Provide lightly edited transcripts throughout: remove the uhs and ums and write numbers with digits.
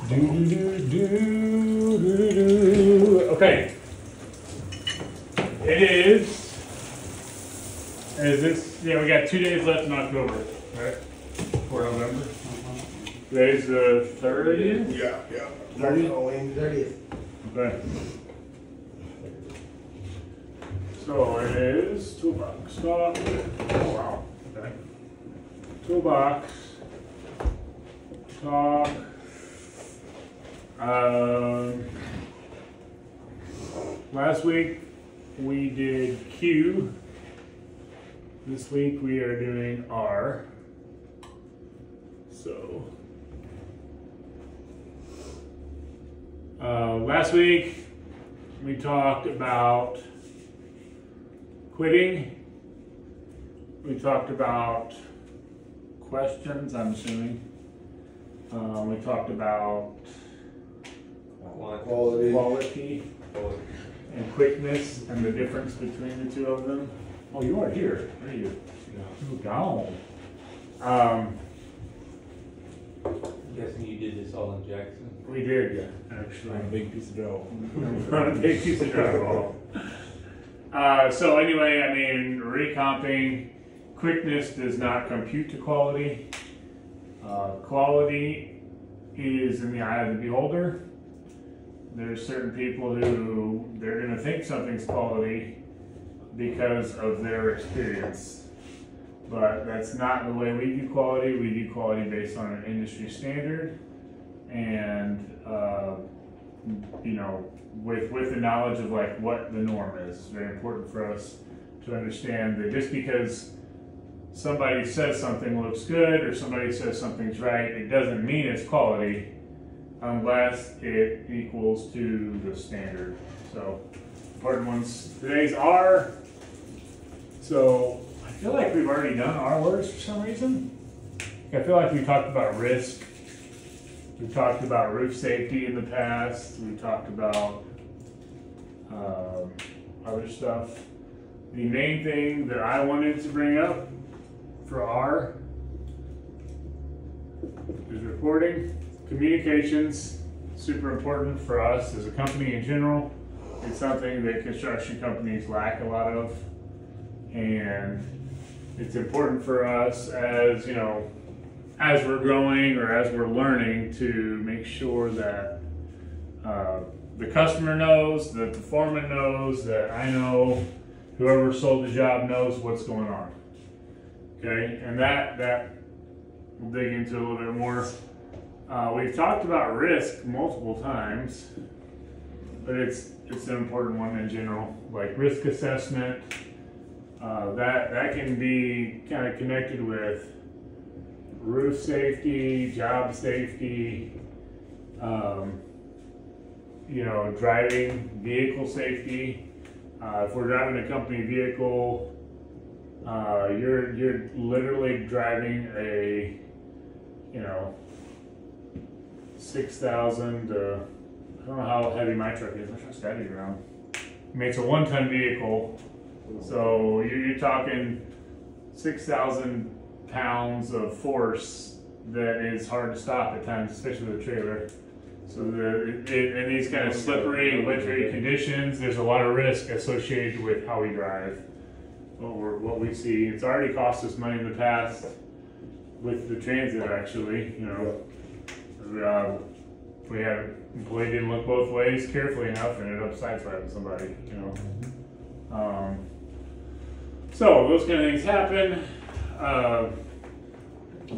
Okay. It is this, yeah, we got 2 days left in October, right? For November. Today's the 30th? Yeah. 30th. Okay. So it is Toolbox Talk. Oh wow. Okay. Toolbox Talk. Last week we did Q. This week we are doing R. So last week we talked about quitting. We talked about questions, I'm assuming. We talked about quality and quickness and the difference between the two of them. Oh, you are here. Where are you? You're gone. I'm guessing you did this all in Jackson? We did, yeah, actually. On a big piece of dough. On a big piece of drywall. So anyway, I mean, recomping, quickness does not compute to quality. Quality is in the eye of the beholder. There's certain people who, they're gonna think something's quality because of their experience. But that's not the way we do quality. We do quality based on an industry standard and, you know, with the knowledge of like what the norm is. It's very important for us to understand that just because somebody says something looks good or somebody says something's right, it doesn't mean it's quality unless it equals to the standard. So important ones. Today's R. So I feel like we've already done R words for some reason. I feel like we talked about risk. We talked about roof safety in the past. We talked about other stuff. The main thing that I wanted to bring up for R is reporting. Communications, super important for us as a company in general. It's something that construction companies lack a lot of. And it's important for us as, you know, as we're growing or as we're learning to make sure that the customer knows, that the foreman knows, that I know, whoever sold the job knows what's going on. Okay, and that we'll dig into a little bit more. We've talked about risk multiple times, but it's an important one in general, like risk assessment. That can be kind of connected with roof safety, job safety, you know, driving, vehicle safety. If we're driving a company vehicle, you're literally driving a, you know, 6,000 to, I don't know how heavy my truck is. My truck's heavy around. I mean, it's a 1-ton vehicle, so you're talking 6,000 pounds of force that is hard to stop at times, especially with a trailer. So in these kind of slippery, wintry conditions, there's a lot of risk associated with how we drive. What we see, it's already cost us money in the past with the transit. Actually, you know, we had an employee didn't look both ways carefully enough, and ended up sideswiping somebody. You know, so those kind of things happen.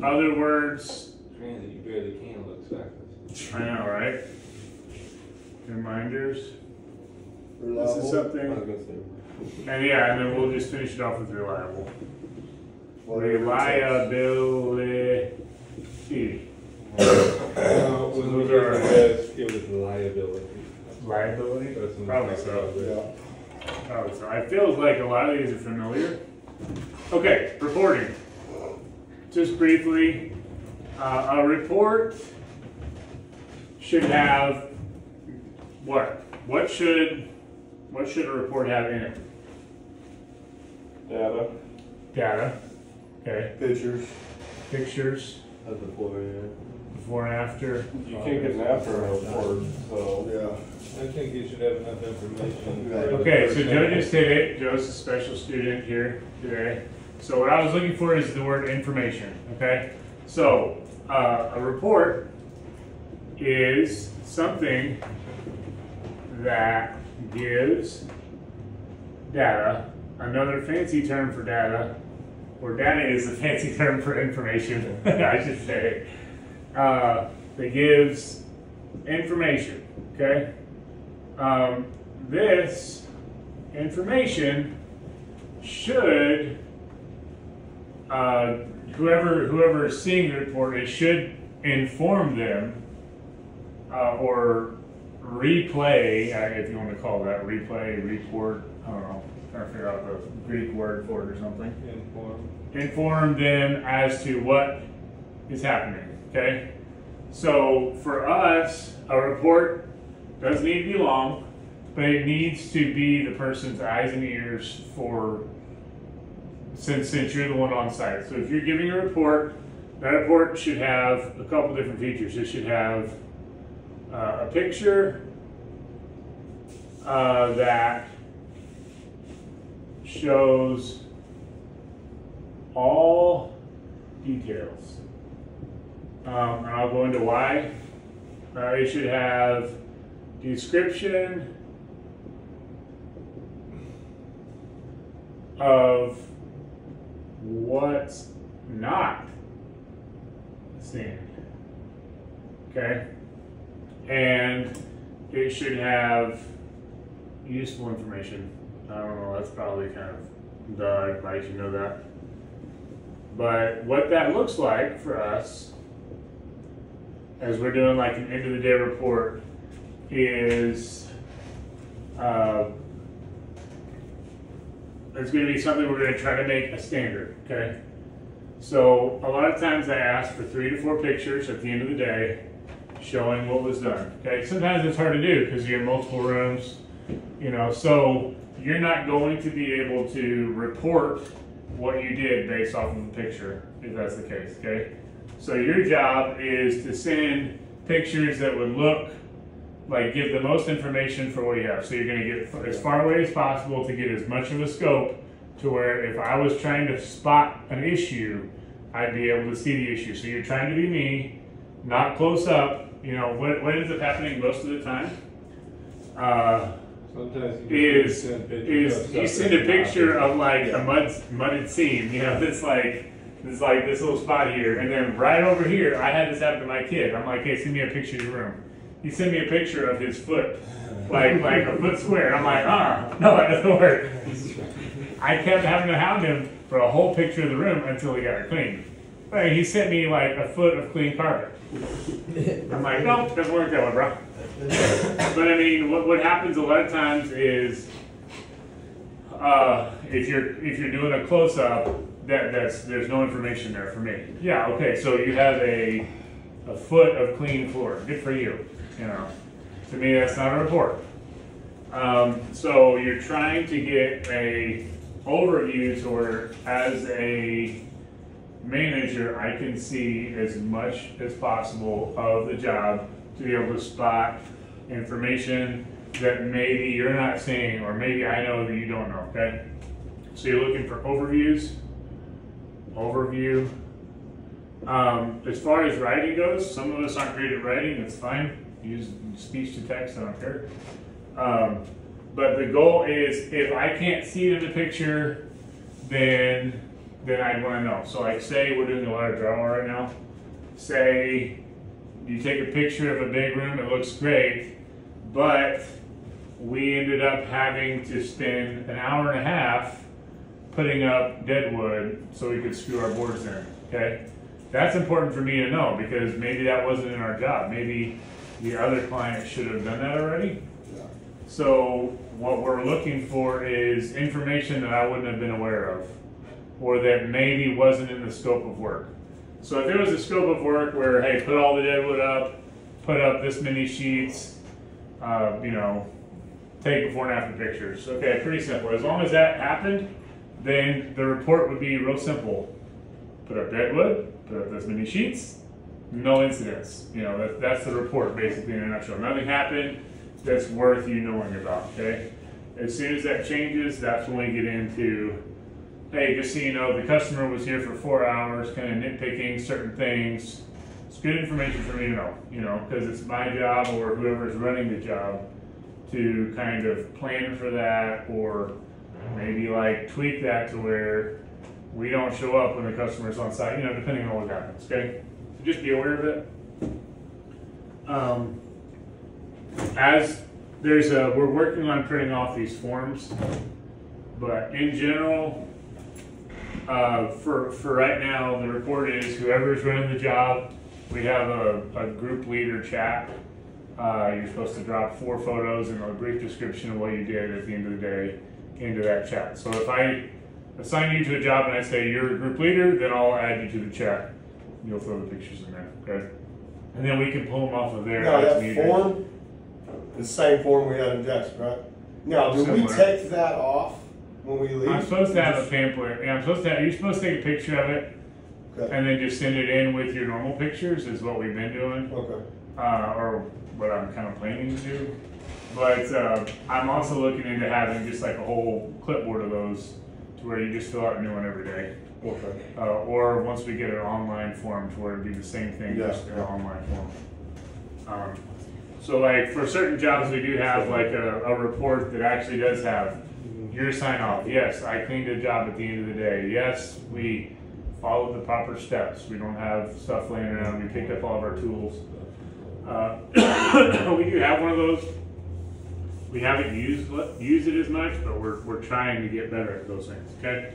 Other words. Transit, you barely can look sideways. I know, right? Reminders. Reliable. This is something. And yeah, and then we'll just finish it off with reliable. Reliability. Those are our best. It was liability. Liability? Probably so. Yeah. Probably so. It feels like a lot of these are familiar. Okay, reporting. Just briefly, a report should have what? What should a report have in it? Data. Data. Okay. Pictures. Pictures. Of the floor, yeah. before and after. You can't get an after report, so Yeah. I think you should have enough information. Right. Okay, so Joe just did it. Joe's a special student here today. So what I was looking for is the word information, okay? So a report is something that gives data, another fancy term for data, or data is a fancy term for information, I should say, that gives information, okay? This information should, whoever is seeing the report, it should inform them or replay, if you want to call that replay, report, I don't know, trying to figure out the Greek word for it or something. Inform them as to what is happening, okay? So for us, a report doesn't need to be long, but it needs to be the person's eyes and ears since you're the one on site. So if you're giving a report, that report should have a couple different features. It should have a picture that shows all details. And I'll go into why. It should have description of what's not seen. Okay? And it should have useful information. I don't know, that's probably kind of duh, everybody should know that. But what that looks like for us, as we're doing like an end of the day report, is it's going to be something we're going to try to make a standard, okay? So a lot of times I ask for 3 to 4 pictures at the end of the day showing what was done, okay? Sometimes it's hard to do because you're in multiple rooms, you know, so you're not going to be able to report what you did based off of a picture, if that's the case, okay? So your job is to send pictures that would look like, give the most information for what you have. So you're going to get as far away as possible to get as much of a scope to where if I was trying to spot an issue, I'd be able to see the issue. So you're trying to be me, not close up. You know, what ends up happening most of the time is you send a picture of like a mudded seam, you know, that's like this little spot here, and then right over here, I had this happen to my kid. I'm like, hey, send me a picture of your room. He sent me a picture of his foot, like a foot square. I'm like, no, that doesn't work. I kept having to hound him for a whole picture of the room until he got it clean. But he sent me like a foot of clean carpet. I'm like, nope, doesn't work that way, bro. But I mean, what happens a lot of times is if you're doing a close up, there's no information there for me. Yeah, okay, so you have a foot of clean floor. Good for you. You know, to me that's not a report. So you're trying to get a overview to where, as a manager, I can see as much as possible of the job to be able to spot information that maybe you're not seeing, or maybe I know that you don't know, okay? So you're looking for overviews. Overview. As far as writing goes, some of us aren't great at writing, it's fine. Use speech to text, I don't care. But the goal is, if I can't see it in the picture, then I'd want to know. So like, say we're doing a lot of drywall right now. Say you take a picture of a big room, it looks great, but we ended up having to spend an hour and a half putting up dead wood so we could screw our boards in, okay? That's important for me to know, because maybe that wasn't in our job. Maybe the other client should have done that already. Yeah. So what we're looking for is information that I wouldn't have been aware of, or that maybe wasn't in the scope of work. So if there was a scope of work where, hey, put all the dead wood up, put up this many sheets, you know, take before and after pictures. Okay, pretty simple. As long as that happened, then the report would be real simple. Put up dead wood, put up this many sheets, no incidents. You know, that's the report basically in a nutshell. Nothing happened that's worth you knowing about, okay? As soon as that changes, that's when we get into, hey, just so you know, the customer was here for 4 hours, kind of nitpicking certain things. It's good information for me to know, you know, because it's my job or whoever's running the job to kind of plan for that, or maybe like tweak that to where we don't show up when the customer's on site, you know, depending on what happens, okay? So just be aware of it. As there's we're working on printing off these forms, but in general, for right now, the report is whoever's running the job, we have a group leader chat. You're supposed to drop 4 photos and a brief description of what you did at the end of the day into that chat. So if I assign you to a job and I say you're a group leader, then I'll add you to the chat. You'll throw the pictures in there, okay? And then we can pull them off of there. Now as that needed. form, the same form we had in Jackson, right? Now, do we Similar. take that off when we leave? I'm supposed to have a pamphlet. Yeah, you're supposed to take a picture of it Okay. and then just send it in with your normal pictures is what we've been doing. Okay. Or what I'm kind of planning to do. But I'm also looking into having just like a whole clipboard of those to where you just fill out a new one every day. Okay. Or once we get an online form to where it'd be the same thing, Yeah. just an online form. So like for certain jobs we do have like a report that actually does have your sign off. Yes, I cleaned a job at the end of the day. Yes, we followed the proper steps. We don't have stuff laying around. We picked up all of our tools. We do have one of those. We haven't used it as much, but we're trying to get better at those things. Okay.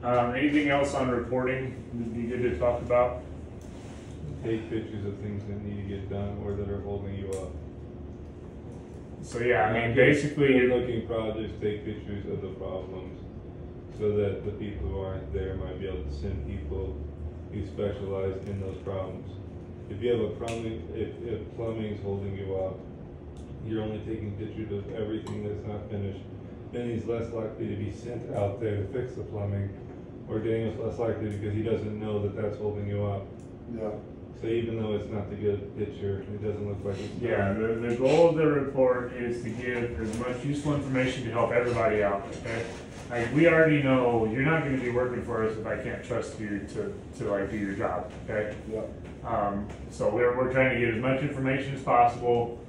Anything else on reporting would be good to talk about? Take pictures of things that need to get done or that are holding you up. So yeah, I mean basically you're you're looking projects, take pictures of the problems so that the people who aren't there might be able to send people who specialize in those problems. If you have a plumbing, if plumbing's holding you up, you're only taking pictures of everything that's not finished, then he's less likely to be sent out there to fix the plumbing, or Daniel's less likely because he doesn't know that that's holding you up. Yeah. So even though it's not the good picture, it doesn't look like it's yeah, the goal of the report is to give as much useful information to help everybody out, okay? Like we already know you're not going to be working for us if I can't trust you to like do your job, okay? Yeah. So we're trying to get as much information as possible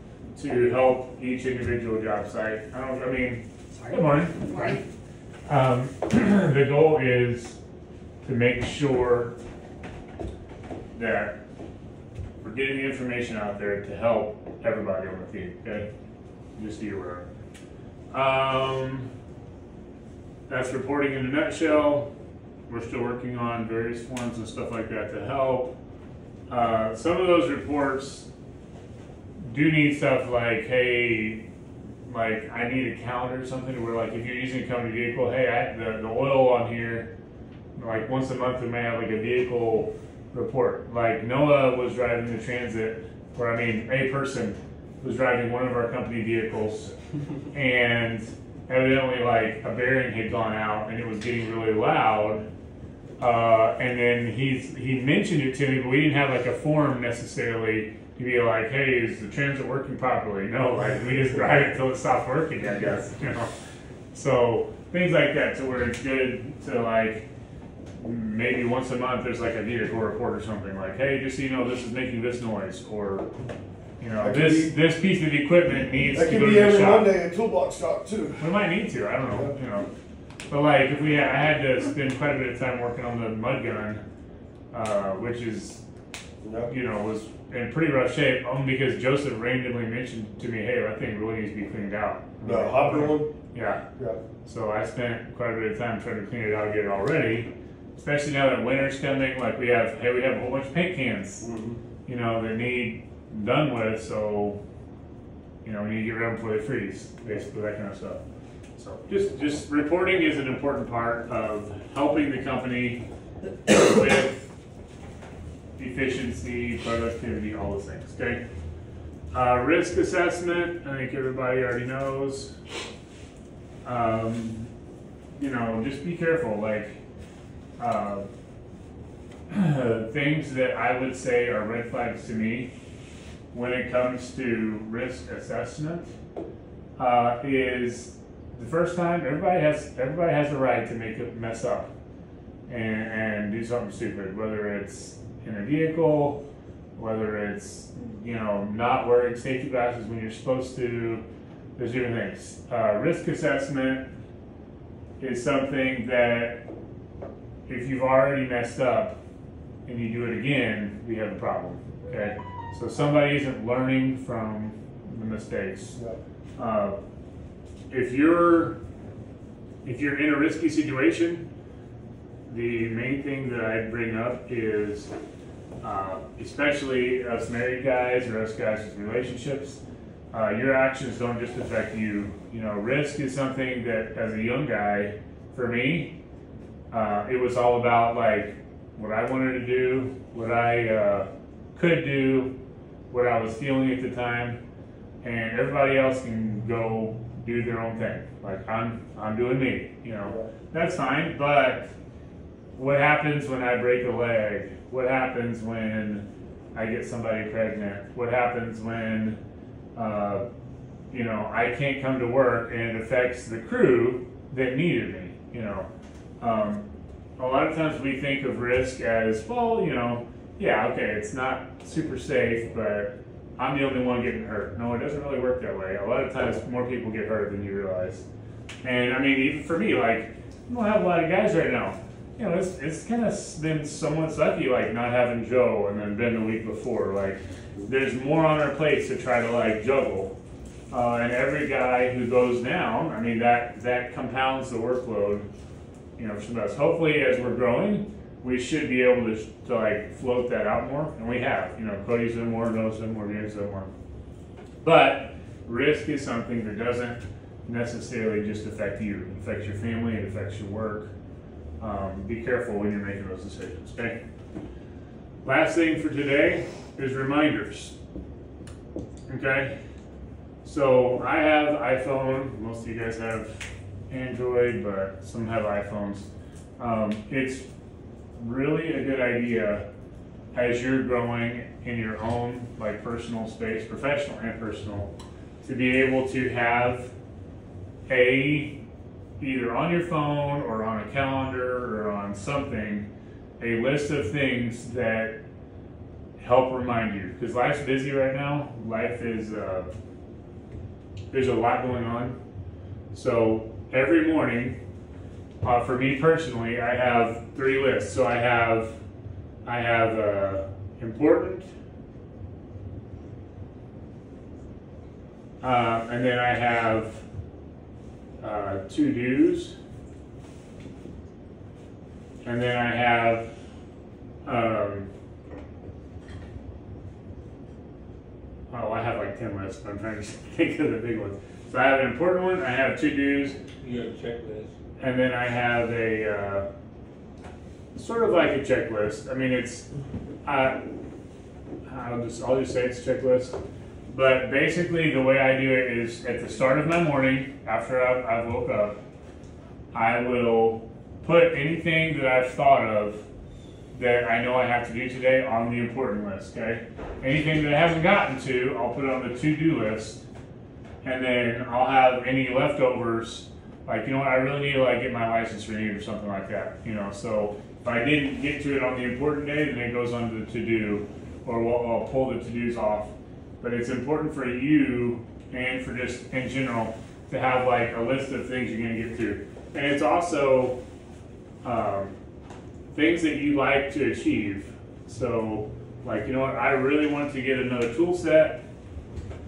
to help each individual job site. Good morning. The goal is to make sure that we're getting the information out there to help everybody on the team, okay? Just be aware of it. That's reporting in a nutshell. We're still working on various forms and stuff like that to help. Some of those reports do need stuff like, hey, like I need a calendar or something where like if you're using a company vehicle, hey, the oil on here, like once a month we may have like a vehicle report. Like Noah was driving the Transit, or I mean a person was driving one of our company vehicles and evidently like a bearing had gone out and it was getting really loud. And then he mentioned it to me, but we didn't have like a form necessarily to be like, hey, is the Transit working properly? No, like we just drive it until it stops working, I guess, you know. So things like that, to where it's good to like maybe once a month there's like a vehicle report or something like, hey, just so you know, this is making this noise, or you know, this piece of equipment needs That to could go be to the every shop. Monday at ToolboxTalk too. We might need to, I don't know, you know. But like if I had to spend quite a bit of time working on the mud gun, which is, you know, was in pretty rough shape, only because Joseph randomly mentioned to me, hey, that thing really needs to be cleaned out. The hopper one? Yeah. Yeah. So I spent quite a bit of time trying to clean it out, get it all ready. Especially now that winter's coming, like we have a whole bunch of paint cans, you know, that need done with, so, you know, we need to get rid of them before they freeze, basically, that kind of stuff. So just reporting is an important part of helping the company with efficiency, productivity, all those things, okay? Risk assessment, I think everybody already knows. You know, just be careful, like, things that I would say are red flags to me when it comes to risk assessment is the first time everybody has a right to make a mess up and do something stupid, whether it's in a vehicle, whether it's not wearing safety glasses when you're supposed to. There's different things. Risk assessment is something that if you've already messed up and you do it again, we have a problem. Okay, so somebody isn't learning from the mistakes. If you're in a risky situation, the main thing that I'd bring up is, especially us married guys or us guys with relationships, your actions don't just affect you. Risk is something that, as a young guy, for me, it was all about like what I wanted to do, what I could do, what I was feeling at the time, and everybody else can go do their own thing. Like I'm doing me. That's fine. But what happens when I break a leg? What happens when I get somebody pregnant? What happens when I can't come to work and it affects the crew that needed me? A lot of times we think of risk as, well, yeah, okay, it's not super safe, but I'm the only one getting hurt. No, it doesn't really work that way. A lot of times more people get hurt than you realize. And I mean, even for me, like, I don't have a lot of guys right now. It's kind of been somewhat sucky, like not having Joe and then Ben the week before. Like, there's more on our plates to try to like juggle. And every guy who goes down, I mean, that compounds the workload. For us. Hopefully, as we're growing, we should be able to like float that out more, and we have. Cody's done more, Noah's done more, James done more. But risk is something that doesn't necessarily just affect you. It affects your family, it affects your work. Be careful when you're making those decisions, okay? Last thing for today is reminders, okay? So I have iPhone, most of you guys have Android, but some have iPhones. It's really a good idea as you're growing in your own like personal space, professional and personal, to be able to have either on your phone or on a calendar or on something, a list of things that help remind you. Because life's busy right now. Life is, there's a lot going on. So every morning, for me personally, I have 3 lists. So I have important, and then I have to-dos, and then I have I have like 10 lists, but I'm trying to think of the big ones. So I have an important one, I have to-dos. You have a checklist. And then I have a sort of like a checklist. I mean, it's I'll just say it's a checklist. But basically, the way I do it is at the start of my morning, after I've woke up, I will put anything that I've thought of that I know I have to do today on the important list. Okay, anything that I haven't gotten to, I'll put it on the to-do list, and then I'll have any leftovers. Like, I really need to like get my license renewed or something like that. So if I didn't get to it on the important day, then it goes on to the to-do, or I'll pull the to-dos off. But it's important for you and for just in general to have like a list of things you're going to get to. And it's also things that you like to achieve. So like, I really want to get another tool set,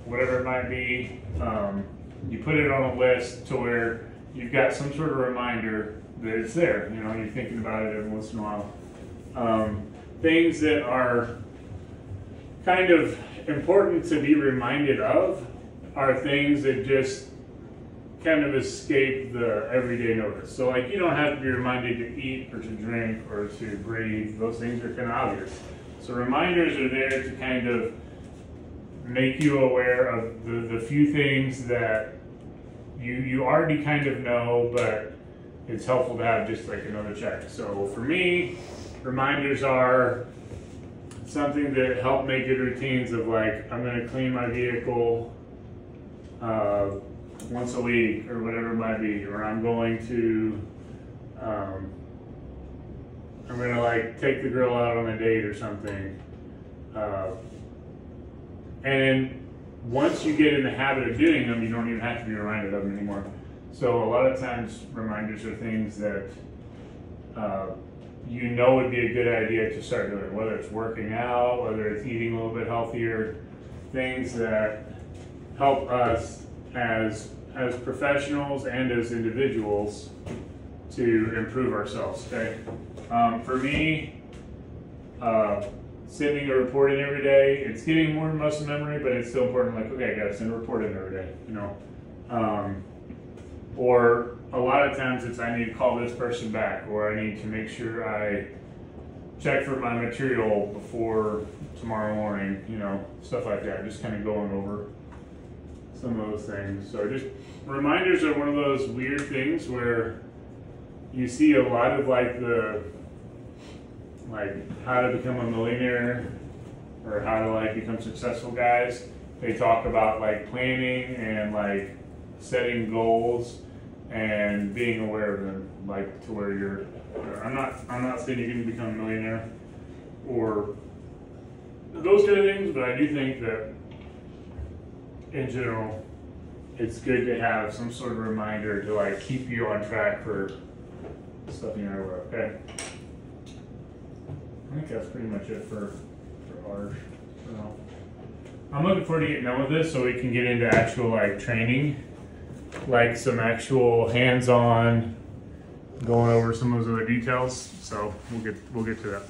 whatever it might be. You put it on a list to where you've got some sort of reminder that it's there. You're thinking about it every once in a while. Things that are kind of important to be reminded of are things that just kind of escape the everyday notice. So like, you don't have to be reminded to eat or to drink or to breathe. Those things are kind of obvious. So reminders are there to kind of make you aware of the few things that you already kind of know, but it's helpful to have just like another check. So for me, reminders are something that help make good routines of like, I'm gonna clean my vehicle once a week or whatever it might be, or I'm going to, I'm gonna like take the girl out on a date or something. And once you get in the habit of doing them, you don't even have to be reminded of them anymore. So a lot of times reminders are things that you know would be a good idea to start doing, whether it's working out, whether it's eating a little bit healthier, things that help us as professionals and as individuals to improve ourselves, okay? For me, sending a report in every day, it's getting more muscle memory, but it's still important, like, okay, I gotta send a report in every day, you know? Or a lot of times it's, I need to call this person back, or I need to make sure I check for my material before tomorrow morning, you know, stuff like that, just kind of going over some of those things. So just, reminders are one of those weird things where you see a lot of like how to become a millionaire or how to like become successful guys. They talk about like planning and like setting goals and being aware of them, like to where you're, I'm not saying you're going to become a millionaire or those kind of things, but I do think that in general, it's good to have some sort of reminder to like keep you on track for stuff you know about. Okay. I think that's pretty much it for ours. So, I'm looking forward to getting done with this so we can get into actual like training, like some actual hands-on, going over some of those other details. So we'll get to that.